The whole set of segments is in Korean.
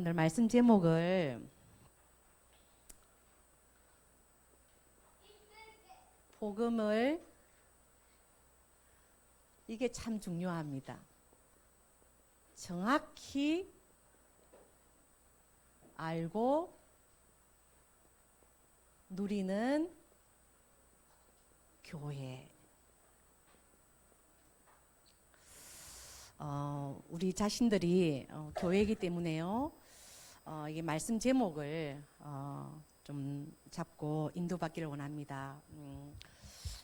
오늘 말씀 제목을 복음을, 이게 참 중요합니다. 정확히 알고 누리는 교회. 우리 자신들이 교회이기 때문에요. 이게 말씀 제목을 좀 잡고 인도받기를 원합니다.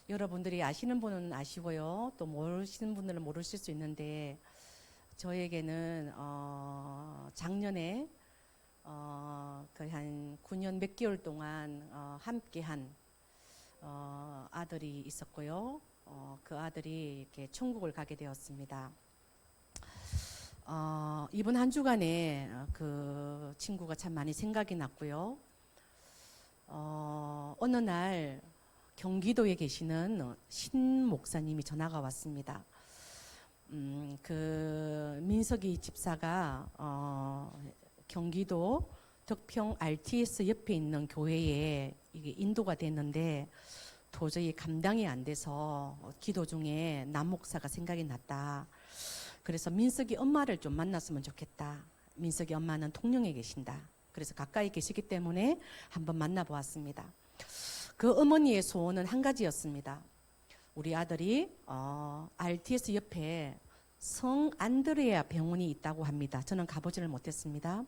여러분들이 아시는 분은 아시고요. 또 모르시는 분들은 모르실 수 있는데, 저에게는 작년에 거의 한 9년 몇 개월 동안 함께한 아들이 있었고요. 그 아들이 이렇게 천국을 가게 되었습니다. 이번 한 주간에 그 친구가 참 많이 생각이 났고요. 어느 날 경기도에 계시는 신 목사님이 전화가 왔습니다. 그 민석이 집사가 경기도 덕평 RTS 옆에 있는 교회에 이게 인도가 됐는데 도저히 감당이 안 돼서 기도 중에 남 목사가 생각이 났다. 그래서 민석이 엄마를 좀 만났으면 좋겠다. 민석이 엄마는 통영에 계신다. 그래서 가까이 계시기 때문에 한번 만나보았습니다. 그 어머니의 소원은 한 가지였습니다. 우리 아들이 RTS 옆에 성 안드레아 병원이 있다고 합니다. 저는 가보지를 못했습니다.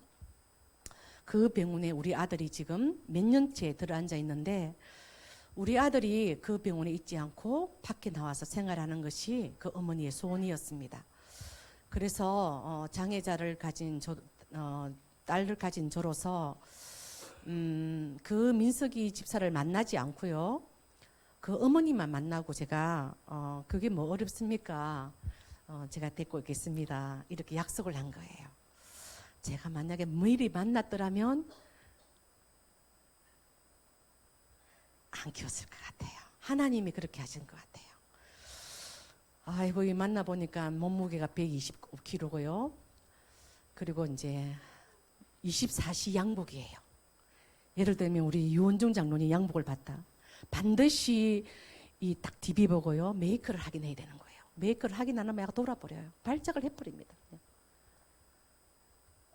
그 병원에 우리 아들이 지금 몇 년째 들어앉아 있는데, 우리 아들이 그 병원에 있지 않고 밖에 나와서 생활하는 것이 그 어머니의 소원이었습니다. 그래서 장애자를 가진 딸을 가진 저로서 그 민석이 집사를 만나지 않고요, 그 어머니만 만나고 제가 그게 뭐 어렵습니까? 제가 데리고 있겠습니다. 이렇게 약속을 한 거예요. 제가 만약에 미리 만났더라면 안 키웠을 것 같아요. 하나님이 그렇게 하신 것 같아요. 아이고, 이 만나보니까 몸무게가 125kg고요. 그리고 이제 24시 양복이에요. 예를 들면 우리 유원중 장로님 양복을 봤다. 반드시 이 딱 디비보고요, 메이크를 하긴 해야 되는 거예요. 메이크를 하긴 안 하면 애가 돌아버려요. 발작을 해버립니다.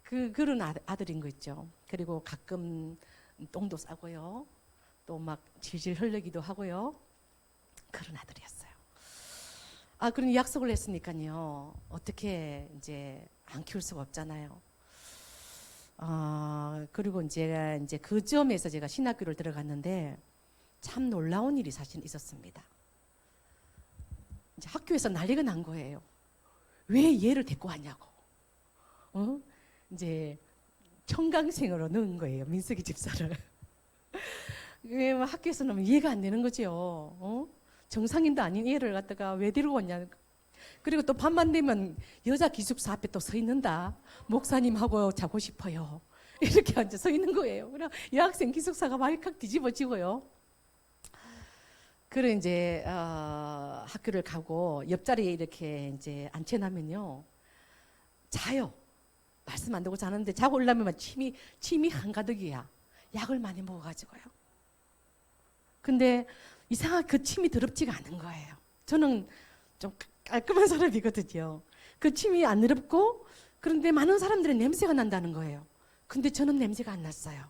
그런 아들인 거 있죠. 그리고 가끔 똥도 싸고요. 또 막 질질 흘리기도 하고요. 그런 아들이었어요. 그런 약속을 했으니까요. 어떻게 이제 안 키울 수가 없잖아요. 그리고 이제 그 점에서 제가 신학교를 들어갔는데 참 놀라운 일이 사실 있었습니다. 이제 학교에서 난리가 난 거예요. 왜 얘를 데리고 왔냐고. 이제 청강생으로 넣은 거예요, 민석이 집사를. 왜 학교에서는 이해가 안 되는 거죠. 정상인도 아닌 얘를 갖다가 왜 데리고 왔냐. 그리고 또 밤만 되면 여자 기숙사 앞에 또 서 있는다. 목사님하고 자고 싶어요. 이렇게 앉아 서 있는 거예요. 그럼 여학생 기숙사가 말칵 뒤집어지고요. 그래 이제 학교를 가고 옆자리에 이렇게 이제 앉혀놓으면요, 자요. 말씀 안 듣고 자는데 자고 올라면 침이 한가득이야. 약을 많이 먹어가지고요. 근데 이상하게 그 침이 더럽지가 않은 거예요. 저는 좀 깔끔한 사람이거든요. 그 침이 안 더럽고, 그런데 많은 사람들은 냄새가 난다는 거예요. 근데 저는 냄새가 안 났어요.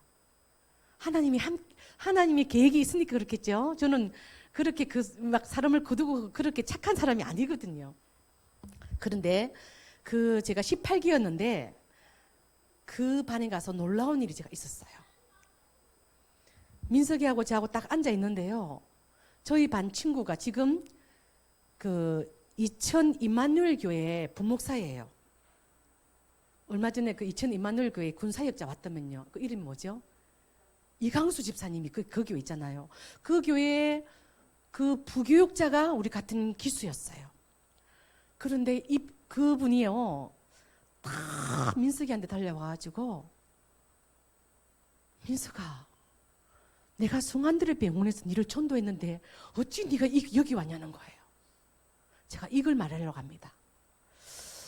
하나님이 계획이 있으니까 그렇겠죠. 저는 그렇게 막 사람을 거두고 그렇게 착한 사람이 아니거든요. 그런데 제가 18기였는데 그 반에 가서 놀라운 일이 제가 있었어요. 민석이하고 저하고 딱 앉아 있는데요, 저희 반 친구가 지금 그 이천 임마누엘 교회 부목사예요. 얼마 전에 그 이천 임마누엘 교회 군사역자 왔다면요. 그 이름이 뭐죠? 이강수 집사님이 그 교회 있잖아요. 그 교회에 그 부교육자가 우리 같은 기수였어요. 그런데 그분이요, 다 민석이한테 달려와가지고, 민석아, 내가 성안들의 병원에서 니를 전도했는데 어찌 네가 여기 왔냐는 거예요. 제가 이걸 말하려고 합니다.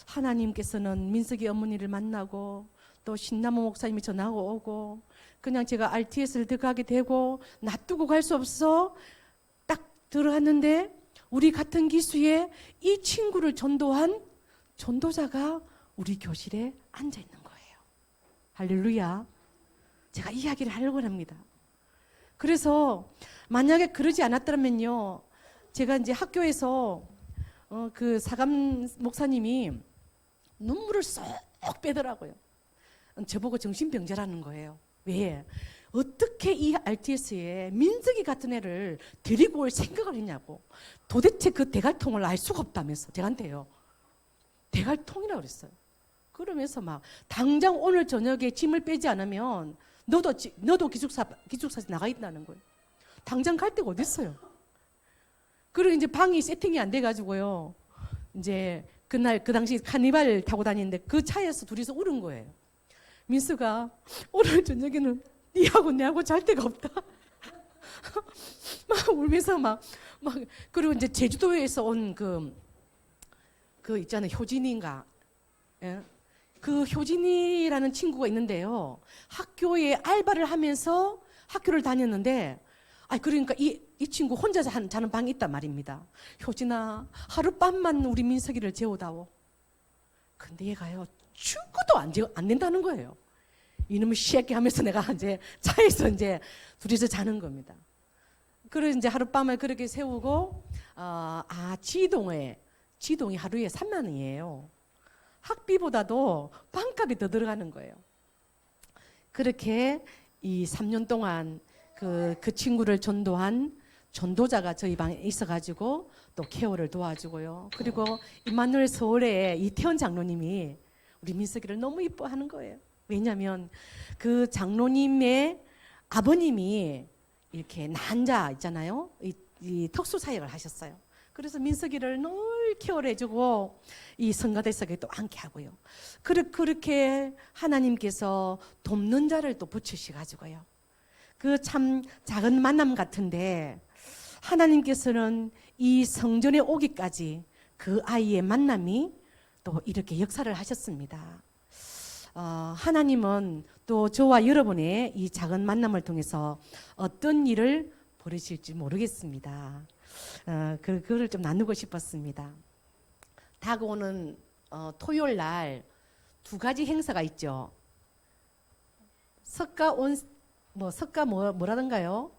하나님께서는 민석이 어머니를 만나고 또 신남호 목사님이 전화가 오고 그냥 제가 RTS를 들어가게 되고 놔두고 갈 수 없어 딱 들어갔는데 우리 같은 기수에 이 친구를 전도한 전도자가 우리 교실에 앉아 있는 거예요. 할렐루야. 제가 이야기를 하려고 합니다. 그래서 만약에 그러지 않았더라면요, 제가 이제 학교에서 그 사감 목사님이 눈물을 쏙 빼더라고요. 저보고 정신병자라는 거예요. 왜? 어떻게 이 RTS에 민석이 같은 애를 데리고 올 생각을 했냐고. 도대체 그 대갈통을 알 수가 없다면서 저한테요. 대갈통이라고 그랬어요. 그러면서 막 당장 오늘 저녁에 짐을 빼지 않으면 너도 기숙사에서 나가 있다는 거예요. 당장 갈 데가 어디 있어요. 그리고 이제 방이 세팅이 안 돼가지고요. 이제 그날 그 당시 카니발 타고 다니는데 그 차에서 둘이서 울은 거예요. 민수가 오늘 저녁에는 니하고 내하고 잘 데가 없다. 막 울면서 막 그리고 이제 제주도에서 온 그 있잖아요, 효진인가? 예? 그 효진이라는 친구가 있는데요. 학교에 알바를 하면서 학교를 다녔는데, 그러니까 이 친구 혼자 자는 방이 있단 말입니다. 효진아, 하룻밤만 우리 민석이를 재워다오. 근데 얘가요, 죽어도 안 된다는 거예요. 이놈의 새끼 하면서 내가 이제 차에서 이제 둘이서 자는 겁니다. 그래서 이제 하룻밤을 그렇게 세우고, 지동이 하루에 3만 원이에요. 학비보다도 방값이 더 들어가는 거예요. 그렇게 이 3년 동안 그 친구를 전도한 전도자가 저희 방에 있어가지고 또 케어를 도와주고요. 그리고 임마누엘 서울에 이태원 장로님이 우리 민석이를 너무 이뻐하는 거예요. 왜냐하면 그 장로님의 아버님이 이렇게 난자 있잖아요. 이 특수사역을 하셨어요. 그래서 민석이를 늘 케어를 해주고 이 성가대석에 또 앉게 하고요. 그렇게 하나님께서 돕는 자를 또 붙이셔가지고요. 그 참 작은 만남 같은데 하나님께서는 이 성전에 오기까지 그 아이의 만남이 또 이렇게 역사를 하셨습니다. 하나님은 또 저와 여러분의 이 작은 만남을 통해서 어떤 일을 벌이실지 모르겠습니다. 그거를 좀 나누고 싶었습니다. 다가오는 토요일 날 2가지 행사가 있죠. 뭐라던가요?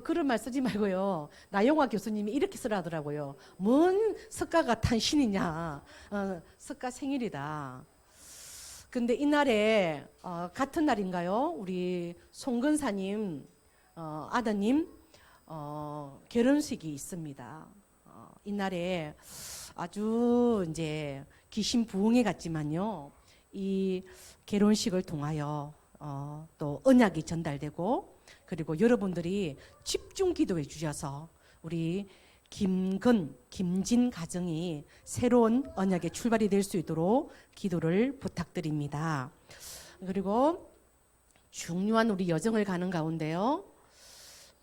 그런 말 쓰지 말고요. 나영화 교수님이 이렇게 쓰라더라고요. 뭔 석가가 탄신이냐. 석가 생일이다. 근데 이날에 같은 날인가요? 우리 송근사님 아드님 결혼식이 있습니다. 이날에 아주 이제 귀신 부흥회 같지만요. 이 결혼식을 통하여 또 언약이 전달되고 그리고 여러분들이 집중 기도해 주셔서 우리 김진 가정이 새로운 언약의 출발이 될 수 있도록 기도를 부탁드립니다. 그리고 중요한 우리 여정을 가는 가운데요.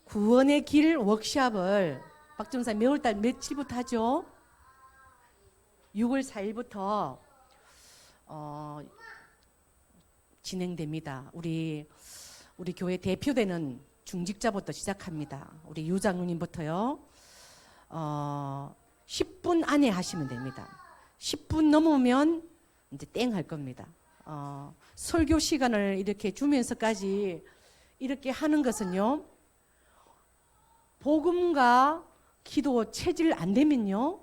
구원의 길 워크숍을 박정사 몇월달 며칠부터 하죠? 6월 4일부터 진행됩니다. 우리 교회 대표되는 중직자부터 시작합니다. 우리 유장로님부터요. 10분 안에 하시면 됩니다. 10분 넘으면 이제 땡 할 겁니다. 설교 시간을 이렇게 주면서까지 이렇게 하는 것은요. 복음과 기도 체질 안 되면요.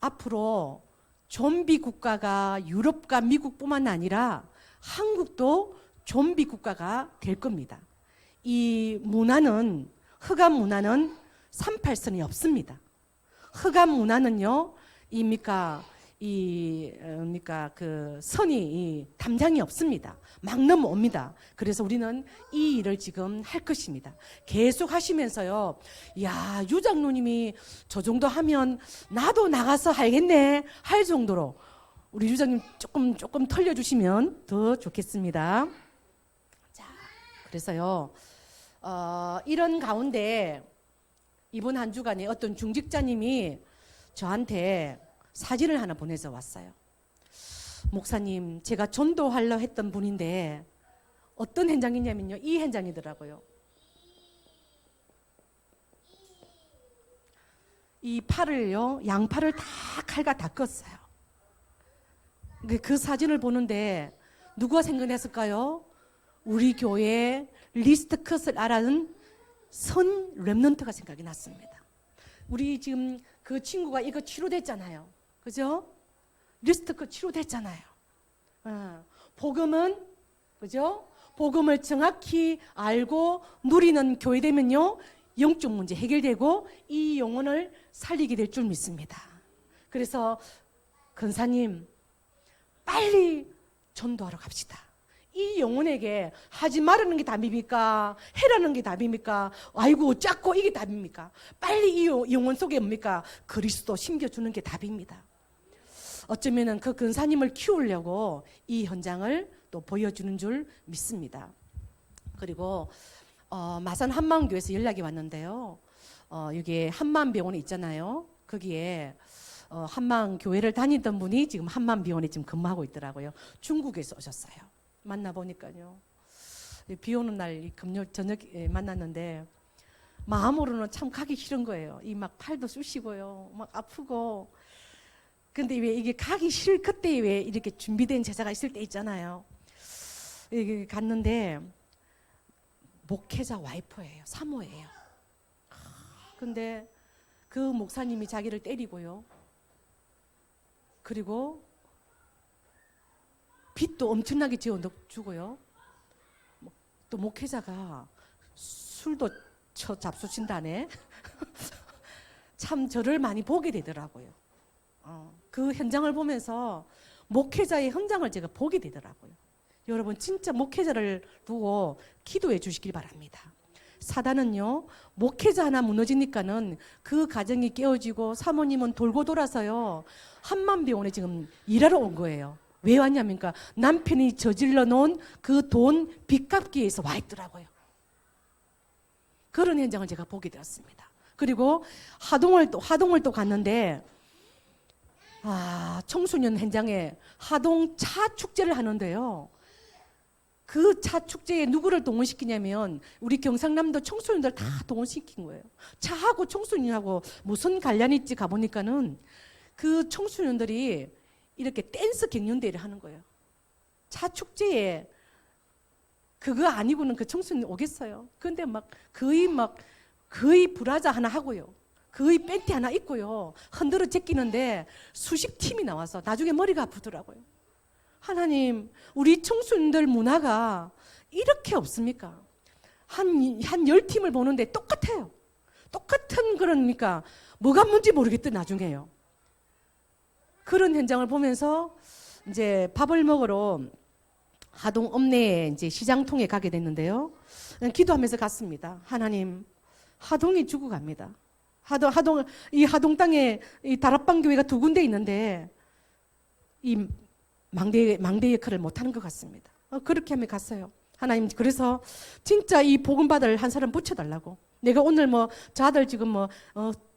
앞으로 좀비 국가가 유럽과 미국뿐만 아니라 한국도 좀비 국가가 될 겁니다. 이 문화는 흑암 문화는 38선이 없습니다. 흑암 문화는요, 그 선이 담장이 없습니다. 막 넘어옵니다. 그래서 우리는 이 일을 지금 할 것입니다. 계속 하시면서요, 야, 유장로님이 저 정도 하면 나도 나가서 하겠네 할 정도로 우리 유장님 조금 털려주시면 더 좋겠습니다. 자, 그래서요, 이런 가운데 이번 한 주간에 어떤 중직자님이 저한테 사진을 하나 보내서 왔어요. 목사님, 제가 전도하려 했던 분인데 어떤 현장이냐면요, 이 현장이더라고요. 이 팔을요, 양팔을 다 칼과 다 껐어요. 그 사진을 보는데 누가 생각했을까요? 우리 교회 리스트 컷을 알아는 선 렘넌트가 생각이 났습니다. 우리 지금 그 친구가 이거 치료됐잖아요. 그죠? 리스트 컷 치료됐잖아요. 복음은, 그죠? 복음을 정확히 알고 누리는 교회 되면요, 영적 문제 해결되고 이 영혼을 살리게 될 줄 믿습니다. 그래서 권사님, 빨리 전도하러 갑시다. 이 영혼에게 하지 말라는 게 답입니까? 해라는 게 답입니까? 아이고 작고 이게 답입니까? 빨리 이 영혼 속에 뭡니까? 그리스도 심겨주는 게 답입니다. 어쩌면은 그 권사님을 키우려고 이 현장을 또 보여주는 줄 믿습니다. 그리고 마산 한마음교회에서 연락이 왔는데요. 여기 한마음병원이 있잖아요. 거기에 한마음교회를 다니던 분이 지금 한마음병원에 지금 근무하고 있더라고요. 중국에서 오셨어요. 만나보니까요. 비 오는 날 금요일 저녁에 만났는데 마음으로는 참 가기 싫은 거예요. 이 막 팔도 쑤시고요. 막 아프고. 근데 왜 이게 가기 싫을 그때 왜 이렇게 준비된 제자가 있을 때 있잖아요. 여기 갔는데 목회자 와이프예요. 사모예요. 근데 그 목사님이 자기를 때리고요. 그리고 빚도 엄청나게 지어주고요. 또 목회자가 술도 잡수친다네. 참 저를 많이 보게 되더라고요. 그 현장을 보면서 목회자의 현장을 제가 보게 되더라고요. 여러분 진짜 목회자를 두고 기도해 주시길 바랍니다. 사단은요, 목회자 하나 무너지니까는 그 가정이 깨어지고 사모님은 돌고 돌아서요, 한마음병원에 지금 일하러 온 거예요. 왜 왔냐니까 남편이 저질러 놓은 그 돈 빚 갚기 위해서 와 있더라고요. 그런 현장을 제가 보게 되었습니다. 그리고 하동을 또 갔는데 청소년 현장에 하동 차 축제를 하는데요. 그 차 축제에 누구를 동원시키냐면 우리 경상남도 청소년들 다 동원시킨 거예요. 차하고 청소년하고 무슨 관련이 있지 가보니까는 그 청소년들이 이렇게 댄스 경연대회를 하는 거예요. 차 축제에 그거 아니고는 그 청소년 오겠어요. 근데 거의 브라자 하나 하고요. 거의 팬티 하나 입고요. 흔들어 제끼는데 수십 팀이 나와서 나중에 머리가 아프더라고요. 하나님, 우리 청소년들 문화가 이렇게 없습니까? 한 10팀을 보는데 똑같아요. 똑같은 그러니까 뭐가 뭔지 모르겠더 나중에요. 그런 현장을 보면서 이제 밥을 먹으러 하동 읍내에 이제 시장통에 가게 됐는데요. 기도하면서 갔습니다. 하나님, 하동이 죽어갑니다. 이 하동 땅에 이 다락방 교회가 2군데 있는데 이 망대 역할을 못하는 것 같습니다. 그렇게 하며 갔어요. 하나님, 그래서 진짜 이 복음 받을 한 사람 붙여달라고. 내가 오늘 자들 지금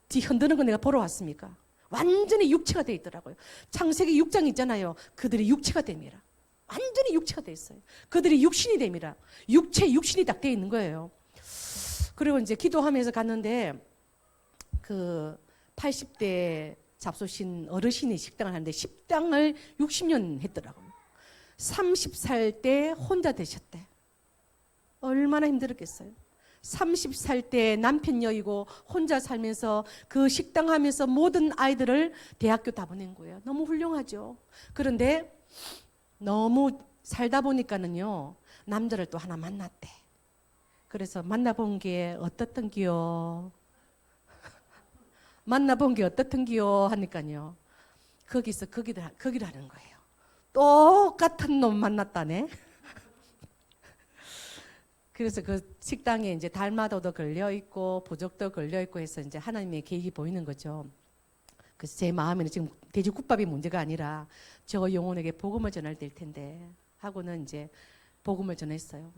뒤 흔드는 거 내가 보러 왔습니까? 완전히 육체가 돼 있더라고요. 창세기 6장 있잖아요. 그들이 육체가 됩니다. 완전히 육체가 돼 있어요. 그들이 육신이 됩니다. 육신이 딱 돼 있는 거예요. 그리고 이제 기도하면서 갔는데 그 80대 잡수신 어르신이 식당을 하는데 식당을 60년 했더라고요. 30살 때 혼자 되셨대. 얼마나 힘들었겠어요. 30살 때 남편 여의고 혼자 살면서 그 식당 하면서 모든 아이들을 대학교 다 보낸 거예요. 너무 훌륭하죠. 그런데 너무 살다 보니까는요, 남자를 또 하나 만났대. 그래서 만나본 게 어떻던기요? 만나본 게 어떻던기요? 하니까요, 거기서 거기를 하는 거예요. 똑같은 놈 만났다네. 그래서 그 식당에 이제 달마도도 걸려 있고 부적도 걸려 있고 해서 이제 하나님의 계획이 보이는 거죠. 그래서 제 마음에는 지금 돼지국밥이 문제가 아니라 저 영혼에게 복음을 전할 될 텐데 하고는 이제 복음을 전했어요.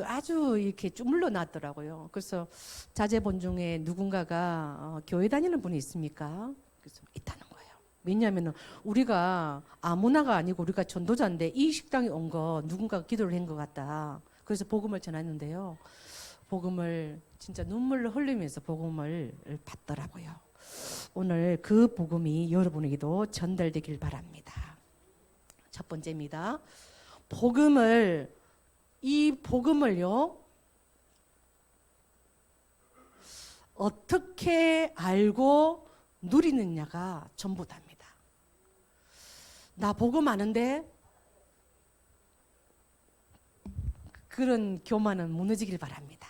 아주 이렇게 주물러 놨더라고요. 그래서 자제분 중에 누군가가 교회 다니는 분이 있습니까? 그래서 있다는 거예요. 왜냐하면 우리가 아무나가 아니고 우리가 전도자인데 이 식당에 온 거 누군가가 기도를 한 것 같다. 그래서 복음을 전했는데요. 복음을 진짜 눈물을 흘리면서 복음을 받더라고요. 오늘 그 복음이 여러분에게도 전달되길 바랍니다. 첫 번째입니다. 이 복음을요, 어떻게 알고 누리느냐가 전부답니다. 나 복음 아는데 그런 교만은 무너지길 바랍니다.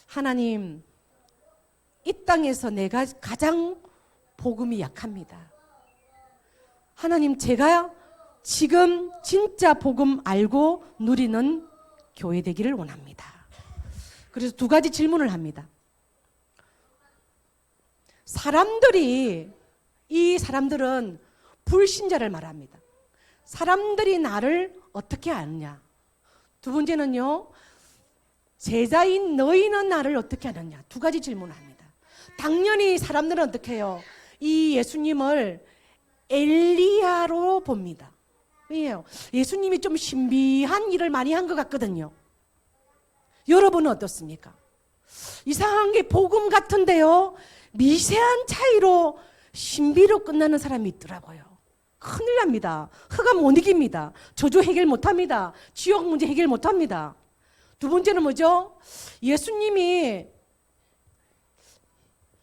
하나님, 이 땅에서 내가 가장 복음이 약합니다. 하나님, 제가 지금 진짜 복음 알고 누리는 교회 되기를 원합니다. 그래서 두 가지 질문을 합니다. 이 사람들은 불신자를 말합니다. 사람들이 나를 어떻게 아느냐? 두 번째는요, 제자인 너희는 나를 어떻게 아느냐? 두 가지 질문을 합니다. 당연히 사람들은 어떻게 해요? 이 예수님을 엘리야로 봅니다. 왜요? 예수님이 좀 신비한 일을 많이 한 것 같거든요. 여러분은 어떻습니까? 이상한 게 복음 같은데요, 미세한 차이로 신비로 끝나는 사람이 있더라고요. 큰일 납니다. 흑암 못 이깁니다. 저주 해결 못합니다. 지옥 문제 해결 못합니다. 두 번째는 뭐죠? 예수님이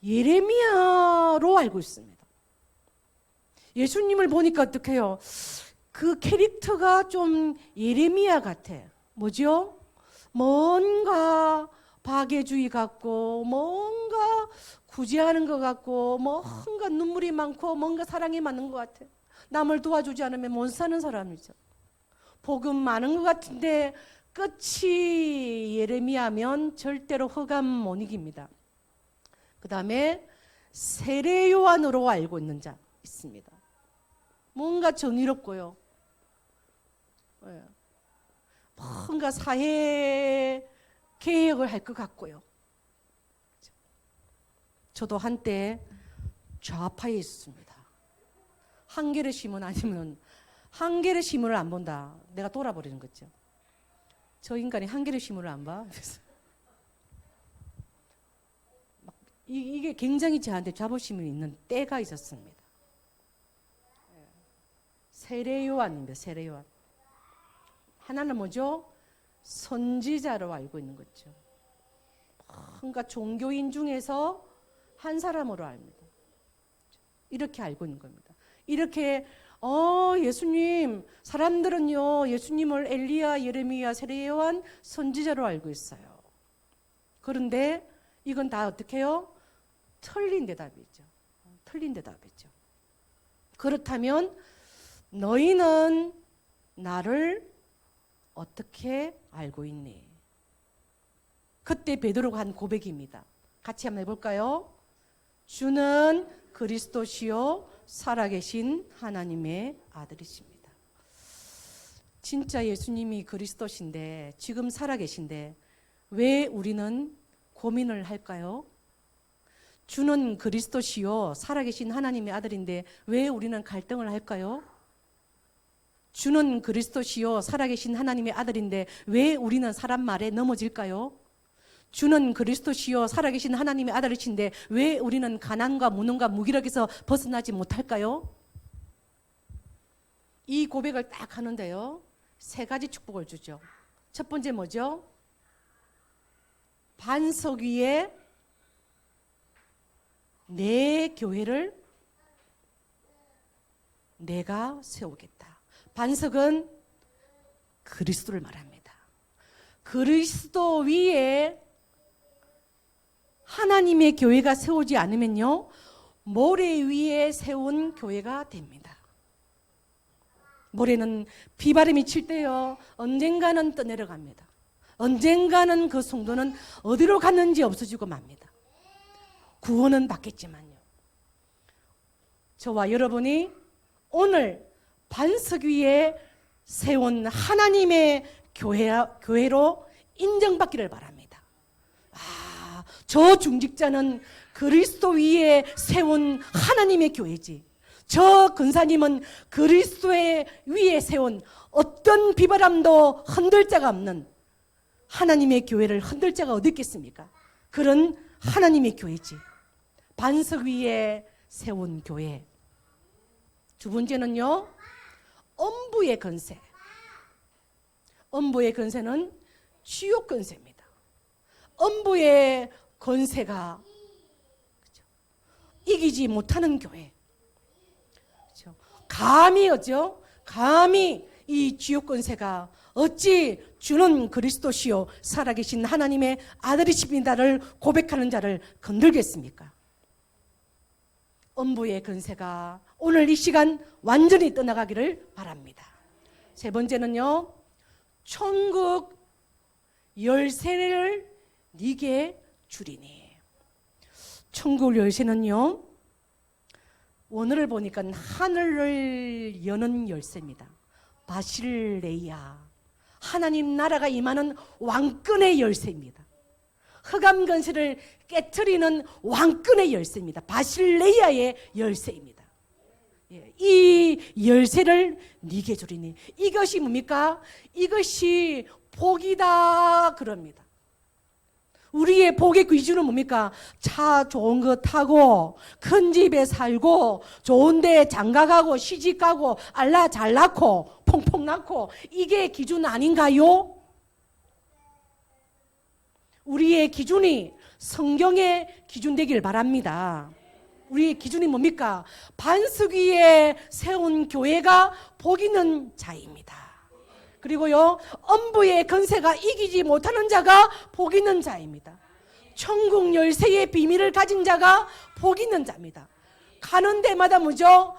예레미야로 알고 있습니다. 예수님을 보니까 어떻게 해요? 그 캐릭터가 좀 예레미야 같아. 뭐죠? 뭔가 박애주의 같고, 뭔가 구제하는 것 같고, 뭔가 눈물이 많고, 뭔가 사랑이 많은 것 같아. 남을 도와주지 않으면 못 사는 사람이죠. 복음 많은 것 같은데 끝이 예레미야면 절대로 흑암 못 이깁니다. 그 다음에 세례 요한으로 알고 있는 자 있습니다. 뭔가 정의롭고요, 뭔가 사회 개혁을 할 것 같고요. 저도 한때 좌파에 있었습니다. 한겨레 신문 아니면 한겨레 신문을 안 본다, 내가 돌아버리는 거죠. 저 인간이 한겨레 신문을 안 봐? 그래서 이게 굉장히 저한테 자부심이 있는 때가 있었습니다. 세례 요한입니다. 세례 요한. 하나는 뭐죠? 선지자로 알고 있는 거죠. 뭔가 종교인 중에서 한 사람으로 압니다. 이렇게 알고 있는 겁니다. 이렇게 예수님, 사람들은요 예수님을 엘리야, 예레미야, 세례 요한, 선지자로 알고 있어요. 그런데 이건 다 어떻게 해요? 틀린 대답이죠. 틀린 대답이죠. 그렇다면 너희는 나를 어떻게 알고 있니? 그때 베드로가 한 고백입니다. 같이 한번 해볼까요? 주는 그리스도시요 살아계신 하나님의 아들이십니다. 진짜 예수님이 그리스도신데, 지금 살아계신데 왜 우리는 고민을 할까요? 주는 그리스도시요 살아계신 하나님의 아들인데 왜 우리는 갈등을 할까요? 주는 그리스도시요 살아계신 하나님의 아들인데 왜 우리는 사람 말에 넘어질까요? 주는 그리스도시요 살아계신 하나님의 아들이신데 왜 우리는 가난과 무능과 무기력에서 벗어나지 못할까요? 이 고백을 딱 하는데요, 세 가지 축복을 주죠. 첫 번째 뭐죠? 반석 위에 내 교회를 내가 세우겠다. 반석은 그리스도를 말합니다. 그리스도 위에 하나님의 교회가 세우지 않으면요, 모래 위에 세운 교회가 됩니다. 모래는 비바람이 칠 때요 언젠가는 떠내려갑니다. 언젠가는 그 성도는 어디로 갔는지 없어지고 맙니다. 구원은 받겠지만요, 저와 여러분이 오늘 반석 위에 세운 하나님의 교회로 인정받기를 바랍니다. 저 중직자는 그리스도 위에 세운 하나님의 교회지, 저 근사님은 그리스도의 위에 세운 어떤 비바람도 흔들 자가 없는 하나님의 교회를 흔들 자가 어디 있겠습니까? 그런 하나님의 교회지. 반석 위에 세운 교회. 두 번째는요, 엄부의 권세. 엄부의 권세는 지옥 권세입니다. 엄부의 권세가 이기지 못하는 교회. 그렇죠? 감히 이 지옥 권세가 어찌 주는 그리스도시요 살아계신 하나님의 아들이십니다를 고백하는 자를 건들겠습니까? 엄부의 권세가 오늘 이 시간 완전히 떠나가기를 바랍니다. 세 번째는요, 천국 열쇠를 네게 주리니. 천국 열쇠는요, 원어를 보니까 하늘을 여는 열쇠입니다. 바실레이아, 하나님 나라가 임하는 왕권의 열쇠입니다. 흑암 권세를 깨트리는 왕권의 열쇠입니다. 바실레이아의 열쇠입니다. 이 열쇠를 네게 주리니. 이것이 뭡니까? 이것이 복이다 그럽니다. 우리의 복의 기준은 뭡니까? 차 좋은 거 타고 큰 집에 살고 좋은 데 장가가고 시집가고 알라 잘 낳고 퐁퐁 낳고, 이게 기준 아닌가요? 우리의 기준이 성경의 기준 되길 바랍니다. 우리의 기준이 뭡니까? 반석 위에 세운 교회가 복 있는 자입니다. 그리고요, 엄부의 권세가 이기지 못하는 자가 복 있는 자입니다. 천국 열쇠의 비밀을 가진 자가 복 있는 자입니다. 가는 데마다 뭐죠?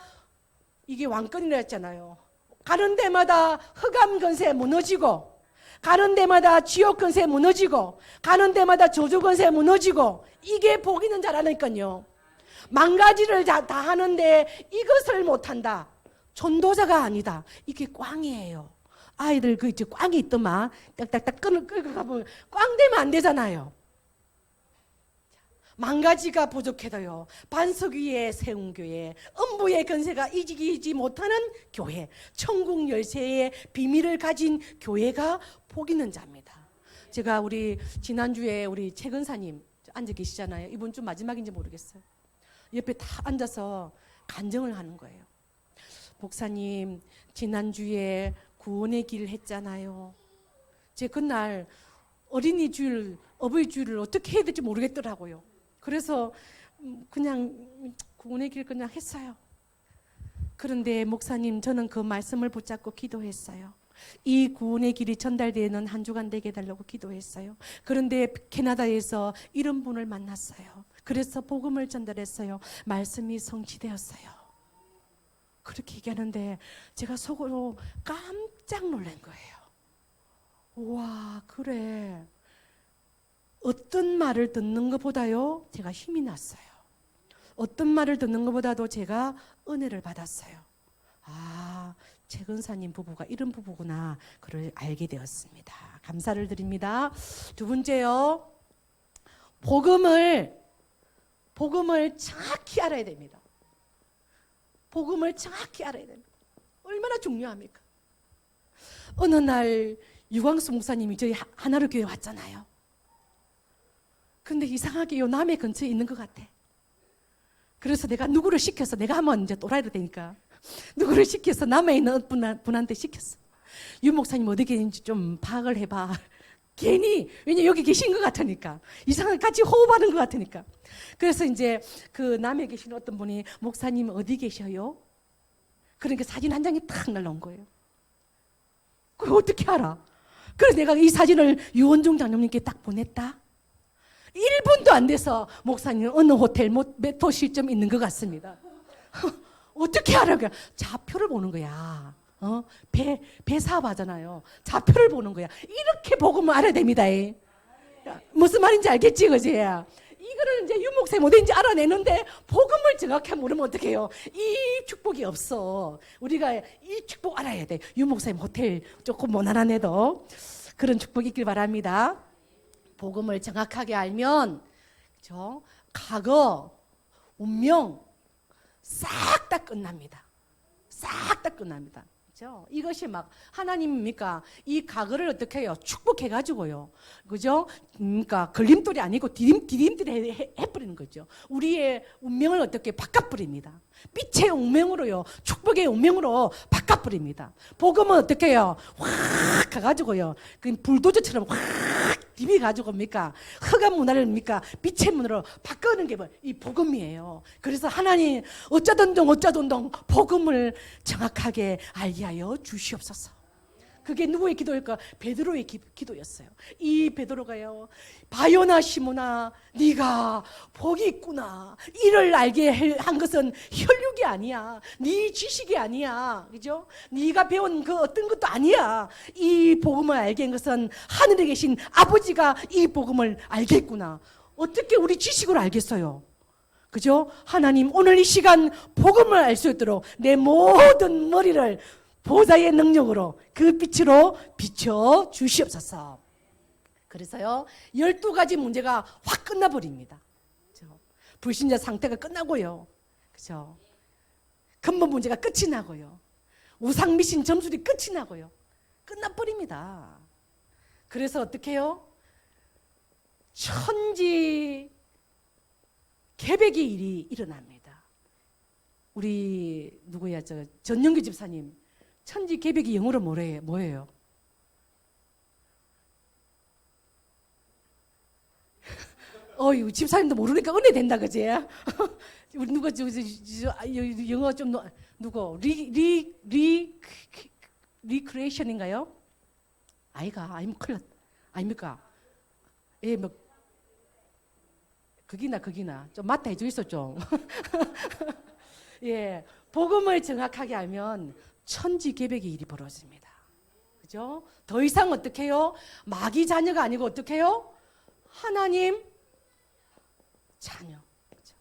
이게 왕권이라 했잖아요. 가는 데마다 흑암 권세 무너지고, 가는 데마다 지옥 권세 무너지고, 가는 데마다 저주 권세 무너지고, 이게 복 있는 자라니까요. 망가지를 다 하는데 이것을 못한다, 전도자가 아니다, 이게 꽝이에요. 아이들 그 이제 꽝이 있더만 딱딱딱 끌고 가면 꽝 되면 안 되잖아요. 망가지가 부족해도요, 반석 위에 세운 교회, 엄부의 권세가 이기지 못하는 교회, 천국 열쇠의 비밀을 가진 교회가 복 있는 자입니다. 제가 우리 지난주에 우리 최근사님 앉아 계시잖아요. 이번 주 마지막인지 모르겠어요. 옆에 다 앉아서 간증을 하는 거예요. 목사님, 지난주에 구원의 길 했잖아요. 제 그날 어린이 주일, 어버이 주일을 어떻게 해야 될지 모르겠더라고요. 그래서 그냥 구원의 길 그냥 했어요. 그런데 목사님, 저는 그 말씀을 붙잡고 기도했어요. 이 구원의 길이 전달되는 한 주간 되게 해달라고 기도했어요. 그런데 캐나다에서 이런 분을 만났어요. 그래서 복음을 전달했어요. 말씀이 성취되었어요. 그렇게 얘기하는데 제가 속으로 깜짝 놀란 거예요. 와, 그래. 어떤 말을 듣는 것보다요, 제가 힘이 났어요. 어떤 말을 듣는 것보다도 제가 은혜를 받았어요. 아, 최근사님 부부가 이런 부부구나, 그걸 알게 되었습니다. 감사를 드립니다. 두 번째요, 복음을 정확히 알아야 됩니다. 복음을 정확히 알아야 됩니다. 얼마나 중요합니까? 어느 날 유광수 목사님이 저희 하나로 교회 왔잖아요. 근데 이상하게 요 남해 근처에 있는 것 같아. 그래서 내가 누구를 시켜서, 내가 하면 이제 또라이로 되니까 누구를 시켜서 남해에 있는 분한테 시켰어. 유 목사님 어디 계신지 좀 파악을 해봐. 괜히, 왜냐 여기 계신 것 같으니까, 이상하게 같이 호흡하는 것 같으니까. 그래서 이제 그 남해 계신 어떤 분이, 목사님 어디 계셔요? 그러니까 사진 한 장이 탁 날라온 거예요. 그걸 어떻게 알아? 그래서 내가 이 사진을 유원종 장로님께 딱 보냈다. 1분도 안 돼서, 목사님 어느 호텔 메토 실점 있는 것 같습니다. 어떻게 알아? 좌표를 보는 거야. 배 사업하잖아요. 좌표를 보는 거야. 이렇게 복음을 알아야 됩니다. 무슨 말인지 알겠지, 그지? 이거를 이제 유목사님 어딘지 알아내는데 복음을 정확히 모르면 어떡해요? 이 축복이 없어. 우리가 이 축복 알아야 돼. 유목사님 호텔 조금 모난한 애도 그런 축복이 있길 바랍니다. 복음을 정확하게 알면, 그렇죠? 과거, 운명, 싹 다 끝납니다. 싹 다 끝납니다. 그죠? 이것이 막 하나님입니까? 이 과거를 어떻게 해요? 축복해가지고요. 그죠? 그러니까 걸림돌이 아니고 디딤돌이 해버리는 거죠. 우리의 운명을 어떻게 바꿔버립니다. 빛의 운명으로요. 축복의 운명으로 바꿔버립니다. 복음은 어떻게 해요? 확 가가지고요. 그 불도저처럼 확 디비가지고 뭡니까? 흑암 문화를 뭡니까? 빛의 문화로 바꾸는 게 이 복음이에요. 그래서 하나님 어쩌던동 복음을 정확하게 알게 하여 주시옵소서. 그게 누구의 기도일까? 베드로의 기도였어요. 이 베드로가요, 바요나 시모나 네가 복이 있구나, 이를 알게 한 것은 혈육이 아니야, 네 지식이 아니야, 그죠? 네가 배운 그 어떤 것도 아니야. 이 복음을 알게 한 것은 하늘에 계신 아버지가 이 복음을 알겠구나. 어떻게 우리 지식으로 알겠어요? 그죠? 하나님, 오늘 이 시간 복음을 알 수 있도록 내 모든 머리를 보좌의 능력으로 그 빛으로 비춰 주시옵소서. 그래서요, 12가지 문제가 확 끝나버립니다. 그죠? 불신자 상태가 끝나고요. 그죠? 근본 문제가 끝이 나고요. 우상 미신 점술이 끝이 나고요. 끝나버립니다. 그래서 어떻게 해요? 천지 개백의 일이 일어납니다. 우리 누구야, 전영규 집사님, 천지 개백이 영어로 뭐예요? 어이, 집사님도 모르니까 은혜 된다, 그지? 우리 누가 영어 좀 누구 리크레이션인가요? 큰일 아닙니까? 예, 뭐 거기나 좀 맞다 해줘 있어 좀. 예, 복음을 정확하게 알면 천지개벽의 일이 벌어집니다. 그죠? 더 이상 어떻게 해요? 마귀 자녀가 아니고 어떻게 해요? 하나님 자녀. 그죠?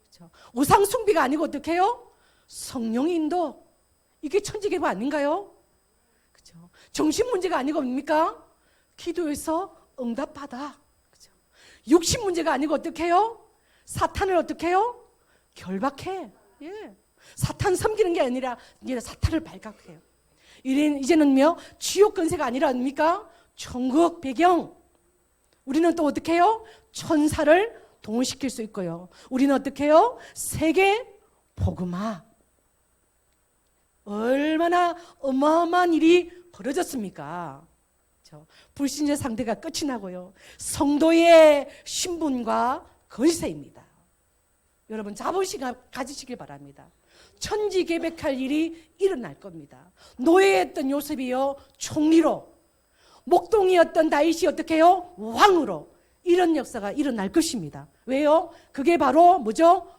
그죠? 우상 숭배가 아니고 어떻게 해요? 성령 인도. 이게 천지개벽 아닌가요? 그죠? 정신 문제가 아니고 뭡니까? 기도해서 응답받아. 그죠? 육신 문제가 아니고 어떻게 해요? 사탄을 어떻게 해요? 결박해. 예. 사탄 섬기는 게 아니라 이제 사탄을 발각해요. 이제는요, 지옥 권세가 아니라 뭡니까? 천국 배경. 우리는 또 어떻게 해요? 천사를 동원시킬 수 있고요. 우리는 어떻게 해요? 세계 복음화. 얼마나 어마어마한 일이 벌어졌습니까? 불신자 상태가 끝이 나고요. 성도의 신분과 권세입니다. 여러분, 자부심 가지시길 바랍니다. 천지개벽할 일이 일어날 겁니다. 노예였던 요셉이요, 총리로, 목동이었던 다윗이 어떻게 해요? 왕으로. 이런 역사가 일어날 것입니다. 왜요? 그게 바로 뭐죠?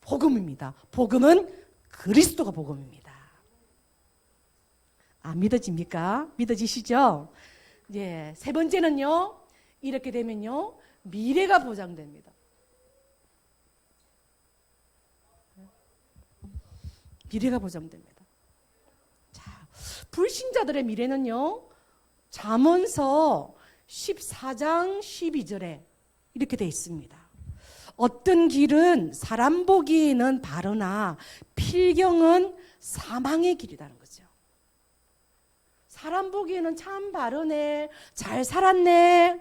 복음입니다. 복음은 그리스도가 복음입니다. 아, 믿어집니까? 믿어지시죠? 예, 세 번째는요, 이렇게 되면요, 미래가 보장됩니다. 미래가 보장됩니다. 자, 불신자들의 미래는요, 잠언서 14장 12절에 이렇게 되어 있습니다. 어떤 길은 사람 보기에는 바르나 필경은 사망의 길이라는 거죠. 사람 보기에는 참 바르네, 잘 살았네,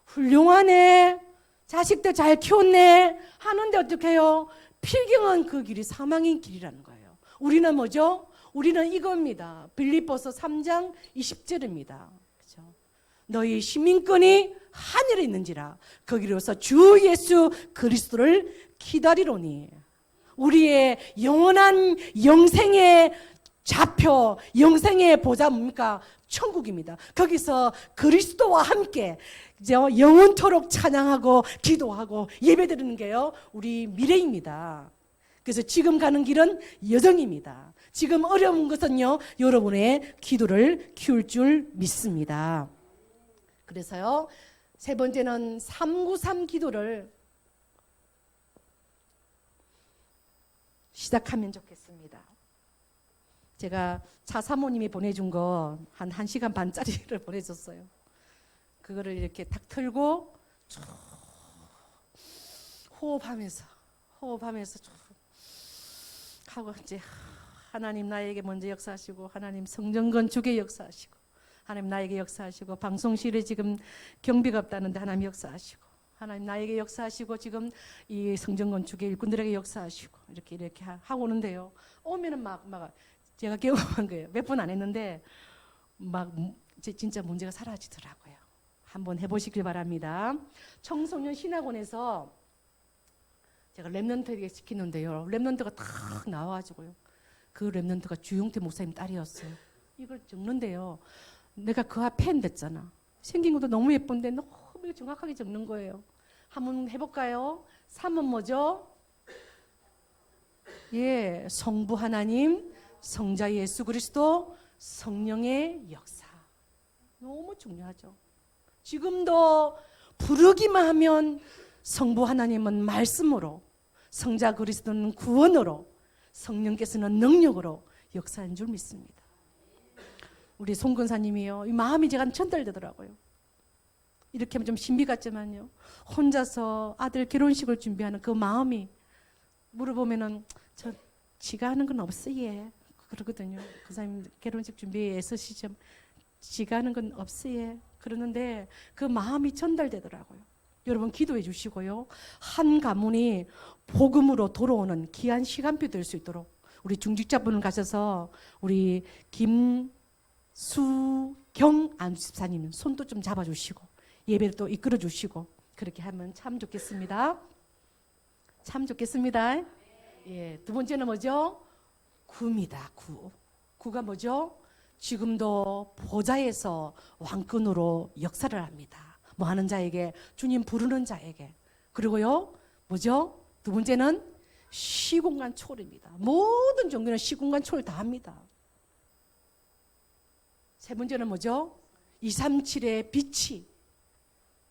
훌륭하네, 자식들 잘 키웠네 하는데 어떻게 해요? 필경은 그 길이 사망의 길이라는 거예요. 우리는 뭐죠? 우리는 이겁니다. 빌립보서 3장 20절입니다. 그렇죠? 너희 시민권이 하늘에 있는지라 거기로서 주 예수 그리스도를 기다리로니. 우리의 영원한 영생의 좌표, 영생의 보좌 뭡니까? 천국입니다. 거기서 그리스도와 함께 영원토록 찬양하고 기도하고 예배드리는 게요, 우리 미래입니다. 그래서 지금 가는 길은 여정입니다. 지금 어려운 것은요, 여러분의 기도를 키울 줄 믿습니다. 그래서요, 세 번째는 393 기도를 시작하면 좋겠습니다. 제가 차 사모님이 보내준 거 한 1시간 반짜리를 보내줬어요. 그거를 이렇게 탁 틀고 쭉 호흡하면서 쭉 하고 이제 하나님 나에게 먼저 역사하시고, 하나님 성전 건축에 역사하시고, 하나님 나에게 역사하시고, 방송실에 지금 경비가 없다는데 하나님 역사하시고, 하나님 나에게 역사하시고, 지금 이 성전 건축에 일꾼들에게 역사하시고, 이렇게 하고 오는데요. 오면은 막 제가 경험한 거예요. 몇 번 안 했는데 막 진짜 문제가 사라지더라고요. 한번 해보시길 바랍니다. 청소년 신학원에서 제가 랩넌트에게 시키는데요. 랩넌트가 탁 나와가지고요. 그 랩넌트가 주용태 목사님 딸이었어요. 이걸 적는데요. 내가 그 앞에 됐잖아. 생긴 것도 너무 예쁜데 너무 정확하게 적는 거예요. 한번 해볼까요? 3은 뭐죠? 예, 성부 하나님, 성자 예수 그리스도, 성령의 역사. 너무 중요하죠. 지금도 부르기만 하면 성부 하나님은 말씀으로, 성자 그리스도는 구원으로, 성령께서는 능력으로 역사한 줄 믿습니다. 우리 송 근사님이요, 이 마음이 제가 전달되더라고요. 이렇게 하면 좀 신비 같지만요, 혼자서 아들 결혼식을 준비하는 그 마음이, 물어보면은 지가 하는 건 없어 얘 그러거든요. 그 사람 결혼식 준비에 애쓰시죠. 지가 하는 건 없어 얘 그러는데 그 마음이 전달되더라고요. 여러분 기도해 주시고요. 한 가문이 복음으로 돌아오는 귀한 시간표 될 수 있도록 우리 중직자분을 가셔서 우리 김수경 안집사님 손도 좀 잡아주시고 예배를 또 이끌어 주시고 그렇게 하면 참 좋겠습니다. 참 좋겠습니다. 예, 두 번째는 뭐죠? 구입니다. 구가 뭐죠? 지금도 보좌에서 왕권으로 역사를 합니다. 뭐 하는 자에게, 주님 부르는 자에게. 그리고요, 뭐죠? 두 번째는 시공간 초월입니다. 모든 종교는 시공간 초월 다 합니다. 세 번째는 뭐죠? 237의 빛이.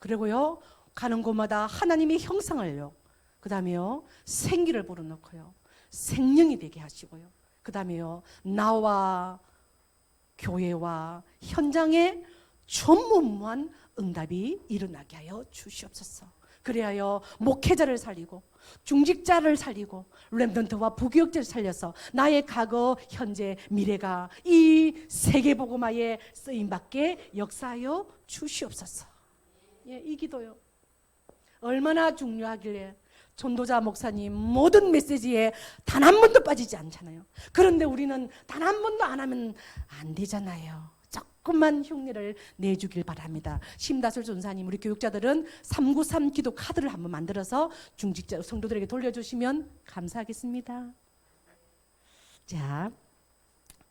그리고요, 가는 곳마다 하나님의 형상을요. 그 다음에요, 생기를 불어넣고요. 생명이 되게 하시고요. 그 다음에요, 나와 교회와 현장에 전무후무한 응답이 일어나게 하여 주시옵소서. 그래야 목회자를 살리고 중직자를 살리고 렘넌트와 부교역자를 살려서 나의 과거, 현재, 미래가 이 세계복음화에 쓰임받게 역사하여 주시옵소서. 예, 이 기도요. 얼마나 중요하길래 전도자 목사님 모든 메시지에 단 한 번도 빠지지 않잖아요. 그런데 우리는 단 한 번도 안 하면 안 되잖아요. 조금만 흉내를 내주길 바랍니다. 심다솔 전사님, 우리 교육자들은 393 기도 카드를 한번 만들어서 중직자 성도들에게 돌려주시면 감사하겠습니다. 자,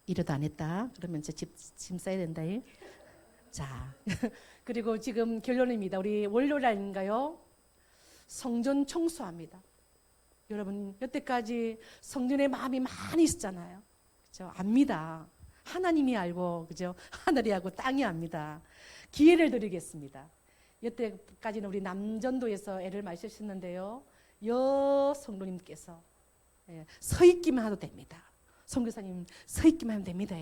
이러도 안 했다. 그러면 이제 짐 싸야 된다. 자, 그리고 지금 결론입니다. 우리 월요일인가요? 성전 청소합니다. 여러분 여태까지 성전에 마음이 많이 있었잖아요. 그렇죠? 압니다. 하나님이 알고, 그죠? 하늘이 알고 땅이 압니다. 기회를 드리겠습니다. 여태까지는 우리 남전도에서 애를 많이 쓰셨는데요. 성도님께서 서 있기만 해도 됩니다. 선교사님 서 있기만 하면 됩니다.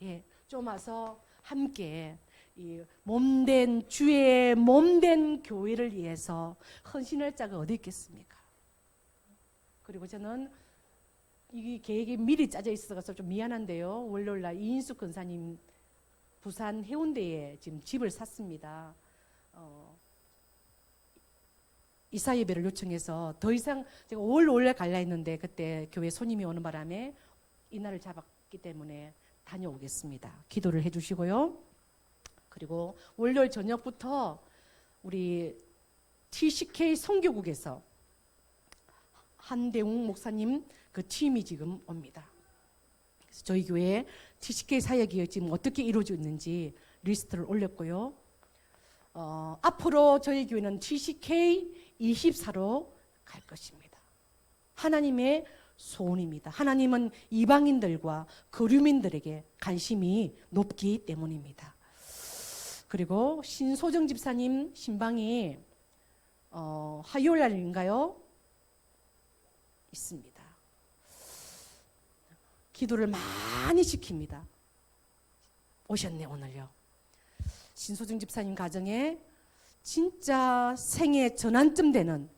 예, 좀 와서 함께 이 몸된 주의 몸된 교회를 위해서 헌신할 자가 어디 있겠습니까? 그리고 저는 이 계획이 미리 짜져 있어서 좀 미안한데요. 월요일날 이인숙 권사님 부산 해운대에 지금 집을 샀습니다. 이사 예배를 요청해서 더 이상 제가 5월 원래 갈라 했는데 그때 교회 손님이 오는 바람에 이날을 잡았기 때문에 다녀오겠습니다. 기도를 해주시고요. 그리고 월요일 저녁부터 우리 TCK 선교국에서 한대웅 목사님 그 팀이 지금 옵니다. 그래서 저희 교회 TCK 사역이 지금 어떻게 이루어지고 있는지 리스트를 올렸고요. 앞으로 저희 교회는 TCK 24로 갈 것입니다. 하나님의 소원입니다. 하나님은 이방인들과 거류민들에게 관심이 높기 때문입니다. 그리고 신소정 집사님 신방이 화요일 날인가요? 있습니다. 기도를 많이 시킵니다. 오셨네 오늘요. 신소정 집사님 가정에 진짜 생애 전환점 되는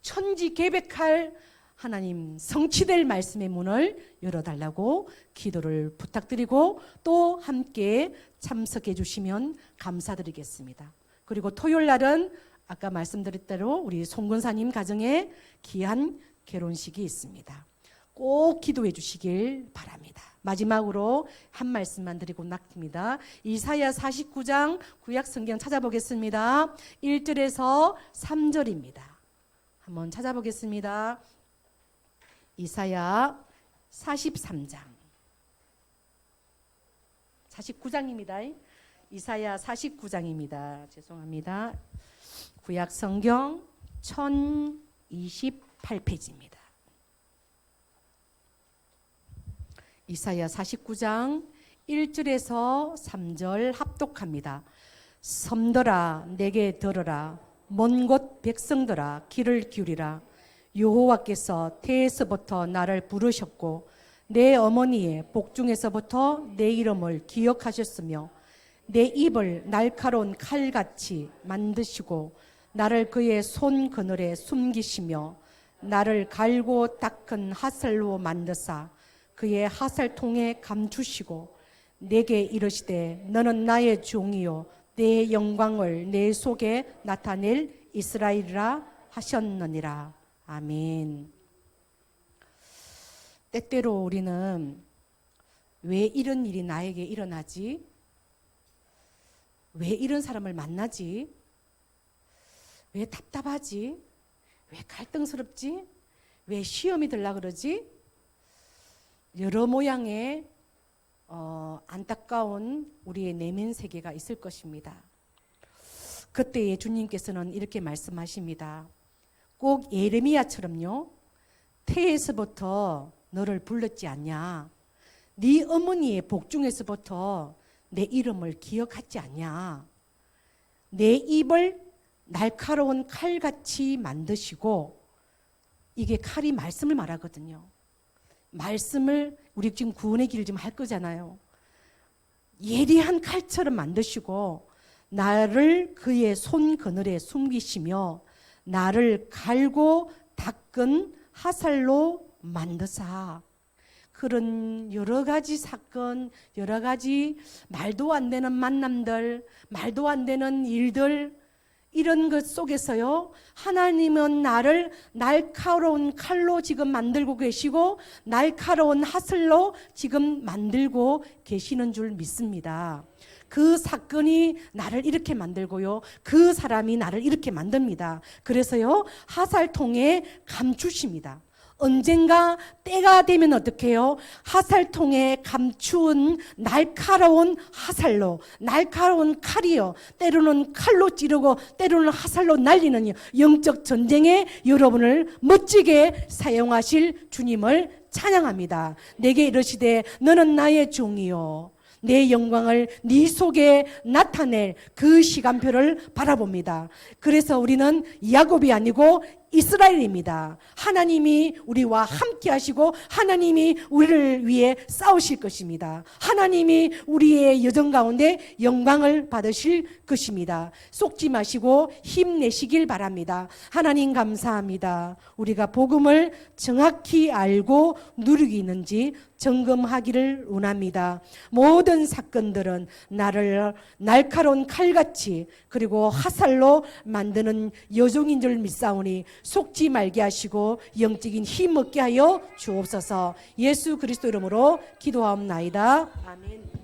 천지개벽할 하나님 성취될 말씀의 문을 열어달라고 기도를 부탁드리고 또 함께 참석해 주시면 감사드리겠습니다. 그리고 토요일 날은 아까 말씀드린 대로 우리 송근사님 가정에 귀한 결혼식이 있습니다. 꼭 기도해 주시길 바랍니다. 마지막으로 한 말씀만 드리고 낚입니다. 이사야 49장 구약 성경 찾아보겠습니다. 1절에서 3절입니다. 한번 찾아보겠습니다. 이사야 43장 49장입니다. 이사야 49장입니다. 죄송합니다. 구약 성경 1028페이지입니다. 이사야 49장 1절에서 3절 합독합니다. 섬들아 내게 들으라. 먼 곳 백성들아 귀를 기울이라. 여호와께서 태에서부터 나를 부르셨고 내 어머니의 복중에서부터 내 이름을 기억하셨으며 내 입을 날카로운 칼같이 만드시고 나를 그의 손 그늘에 숨기시며 나를 갈고 닦은 하살로 만드사 그의 하살통에 감추시고 내게 이르시되 너는 나의 종이요 내 영광을 내 속에 나타낼 이스라엘이라 하셨느니라. 아멘. 때때로 우리는 왜 이런 일이 나에게 일어나지? 왜 이런 사람을 만나지? 왜 답답하지? 왜 갈등스럽지? 왜 시험이 들라 그러지? 여러 모양의 안타까운 우리의 내면 세계가 있을 것입니다. 그때에 주님께서는 이렇게 말씀하십니다. 꼭 예레미야처럼요. 태에서부터 너를 불렀지 않냐? 네 어머니의 복중에서부터 내 이름을 기억하지 않냐? 내 입을 날카로운 칼같이 만드시고, 이게 칼이 말씀을 말하거든요. 말씀을 우리 지금 구원의 길을 좀 할 거잖아요. 예리한 칼처럼 만드시고 나를 그의 손 그늘에 숨기시며 나를 갈고 닦은 하살로 만드사. 그런 여러 가지 사건, 여러 가지 말도 안 되는 만남들, 말도 안 되는 일들, 이런 것 속에서요, 하나님은 나를 날카로운 칼로 지금 만들고 계시고 날카로운 하슬로 지금 만들고 계시는 줄 믿습니다. 그 사건이 나를 이렇게 만들고요, 그 사람이 나를 이렇게 만듭니다. 그래서요, 하살통에 감추십니다. 언젠가 때가 되면 어떻게 해요? 하살통에 감추은 날카로운 하살로, 날카로운 칼이요, 때로는 칼로 찌르고 때로는 하살로 날리는 영적 전쟁에 여러분을 멋지게 사용하실 주님을 찬양합니다. 내게 이르시되 너는 나의 종이요 내 영광을 네 속에 나타낼 그 시간표를 바라봅니다. 그래서 우리는 야곱이 아니고 이스라엘입니다. 하나님이 우리와 함께 하시고 하나님이 우리를 위해 싸우실 것입니다. 하나님이 우리의 여정 가운데 영광을 받으실 것입니다. 속지 마시고 힘내시길 바랍니다. 하나님 감사합니다. 우리가 복음을 정확히 알고 누리고 있는지 점검하기를 원합니다. 모든 사건들은 나를 날카로운 칼같이 그리고 화살로 만드는 여종인 줄 믿사오니 속지 말게 하시고 영적인 힘 얻게 하여 주옵소서. 예수 그리스도 이름으로 기도하옵나이다. 아멘.